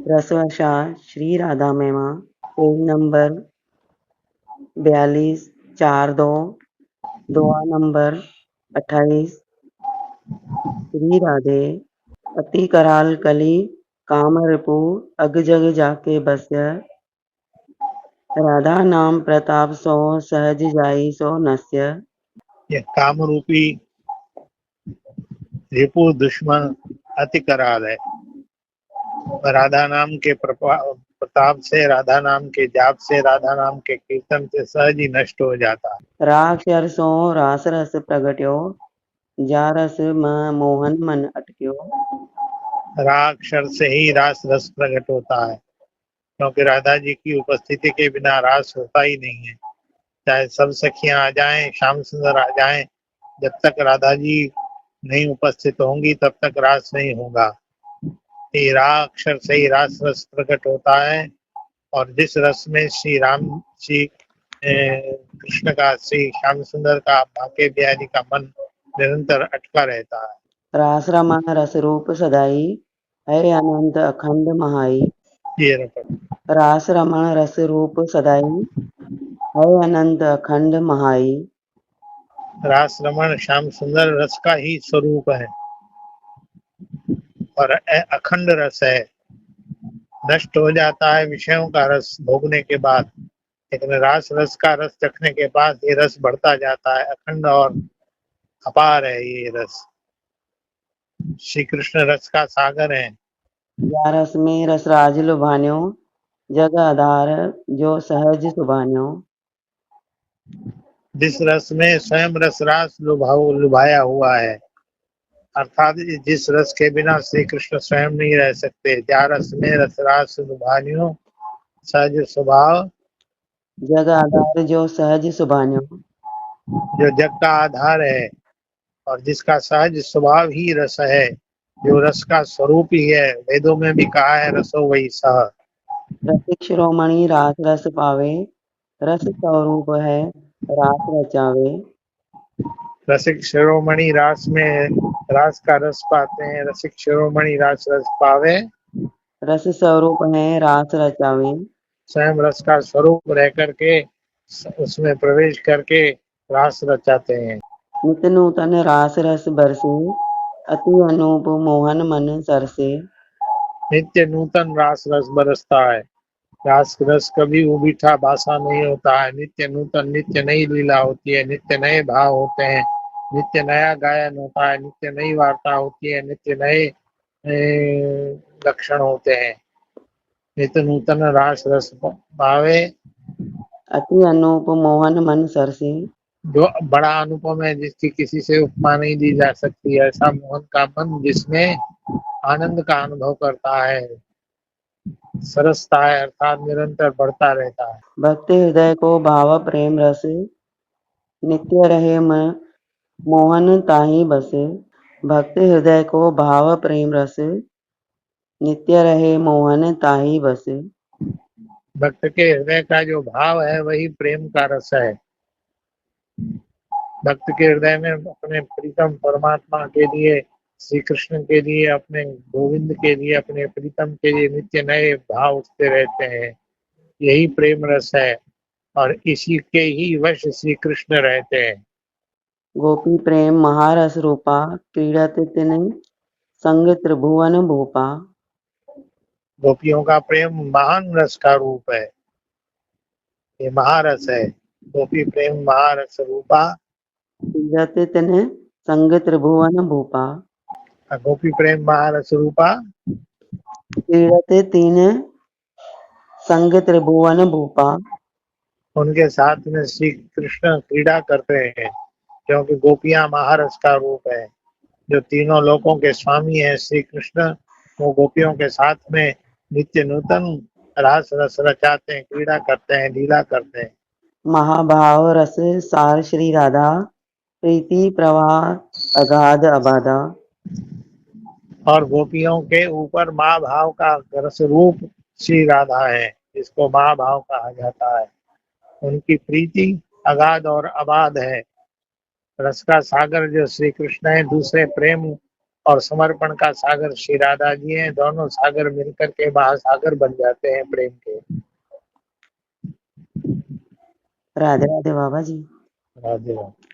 रसवशा श्री राधा महिमा, page number 42, 4-2, दोहा number 28। Shri Radhe अति कराल कली काम रिपु अग जग जाके बस्य, राधा नाम प्रताप सो सहज जाई सो नस्य। ये काम रूपी रिपु दुश्मन अति कराल है। राधा नाम के प्रताप से, राधा नाम के जाप से, राधा नाम के कीर्तन से सहज ही नष्ट हो जाता है। राक्षर सो रास रस प्रगट्यो, जा रस मोहन मन अटक्यो। राक्षर से ही रास रस प्रकट होता है, क्योंकि राधा जी की उपस्थिति के बिना रास होता ही नहीं है। चाहे सब सखियां आ जाएं, श्याम सुंदर आ जाएं, जब तक राधा जी नहीं उपस्थित होंगी तब तक रास नहीं होगा। ये राक्षर से ही रास रस प्रकट होता है, और जिस रस में श्री कृष्ण का, श्री श्याम सुंदर का, बांके बिहारी का मन निरंतर अटका रहता है। रास रमण रस रूप सदाई, है अनंत अखंड महाई। ये रपट। रास रमण रस रूप सदाई, है अनंत अखंड महाई। रास रमण श्याम सुंदर रस का ही स्वरूप है और अखंड रस है। नष्ट हो जाता है विषयों का रस भोगने के बाद, लेकिन रास रस का रस चखने के बाद ये रस बढ़ता जाता है, अखंड और अपार है ये रस। श्री कृष्ण रस का सागर है। या रस में रसराज लुभान्यो, जग आधार जो सहज सुभान्यो। जिस रस में स्वयं रसरास लुभाया हुआ है, अर्थात जिस रस के बिना श्री कृष्ण स्वयं नहीं रह सकते। जा रस में रसरास लुभान्यो, सहज स्वभाव, जग आधार जो सहज सुभान्यो। जो जग का आधार है और जिसका सहज स्वभाव ही रस है, जो रस का स्वरूप ही है। वेदों में भी कहा है रसो वही सह। रसिक शिरोमणि रास रस पावे, रस स्वरूप है रास रचावे। रसिक शिरोमणि रास में रास का रस पाते हैं। रसिक शिरोमणि रास रस पावे, रस स्वरूप है रास रचावे। स्वयं रस का स्वरूप रह करके उसमें प्रवेश करके रास रचाते हैं। नित नूतन रास रस बरसे, अति अनूप मोहन मन सरसे। नित्य नूतन रास रस बरसता है। रास रस कभी उबिठा बासा नहीं होता है। नित्य नूतन, नित्य नई लीला होती है, नित्य नए भाव होते हैं, नित्य नया गायन होता है, नित्य नई वार्ता होती है, नित्य नए लक्षण होते हैं। नित्य नूतन रास रस भावे, अति अनूप मोहन मन सरसे। जो बड़ा अनुपम है, जिसकी किसी से उपमा नहीं दी जा सकती। ऐसा मोहन का मन जिसमें आनंद का अनुभव करता है, सरसता है, अर्थात निरंतर बढ़ता रहता है। भक्ति हृदय को भाव प्रेम रस, नित्य रहे मोहन ताहि बसे। भक्ति हृदय को भाव प्रेम रस, नित्य रहे मोहन ताहि बसे। भक्त के हृदय का जो भाव है वही प्रेम का रस है। भक्त के हृदय में अपने प्रीतम परमात्मा के लिए, श्री कृष्ण के लिए, अपने गोविंद के लिए, अपने प्रीतम के लिए नित्य नए भाव उठते रहते हैं। यही प्रेम रस है और इसी के ही वश श्री कृष्ण रहते हैं। गोपी प्रेम महारस रूपा, क्रीडत तिन संग त्रिभुवन भूपा। गोपियों का प्रेम महान रस का रूप है, ये महारस है। गोपी प्रेम महारस रूपा, क्रीडत तिन संग त्रिभुवन भूपा। गोपी प्रेम महारस रूपा, क्रीडत तीन संग त्रिभुवन भूपा। उनके साथ में श्री कृष्ण क्रीड़ा करते हैं, क्योंकि गोपियां महारस का रूप है। जो तीनों लोकों के स्वामी हैं श्री कृष्ण, वो गोपियों के साथ में नित्य नूतन रास रस रचाते हैं, क्रीड़ा करते हैं, लीला करते हैं। महाभाव रस सार श्री राधा, प्रीति प्रवाह अगाध अबाधा। और गोपियों के ऊपर माँ भाव का रस रूप श्री राधा है, जिसको माँ भाव कहा जाता है। उनकी प्रीति अगाध और अबाध है। रस का सागर जो श्री कृष्ण है, दूसरे प्रेम और समर्पण का सागर श्री राधा जी हैं। दोनों सागर मिलकर के महासागर बन जाते हैं प्रेम के। राधे राधे बाबा जी। राधे राधे।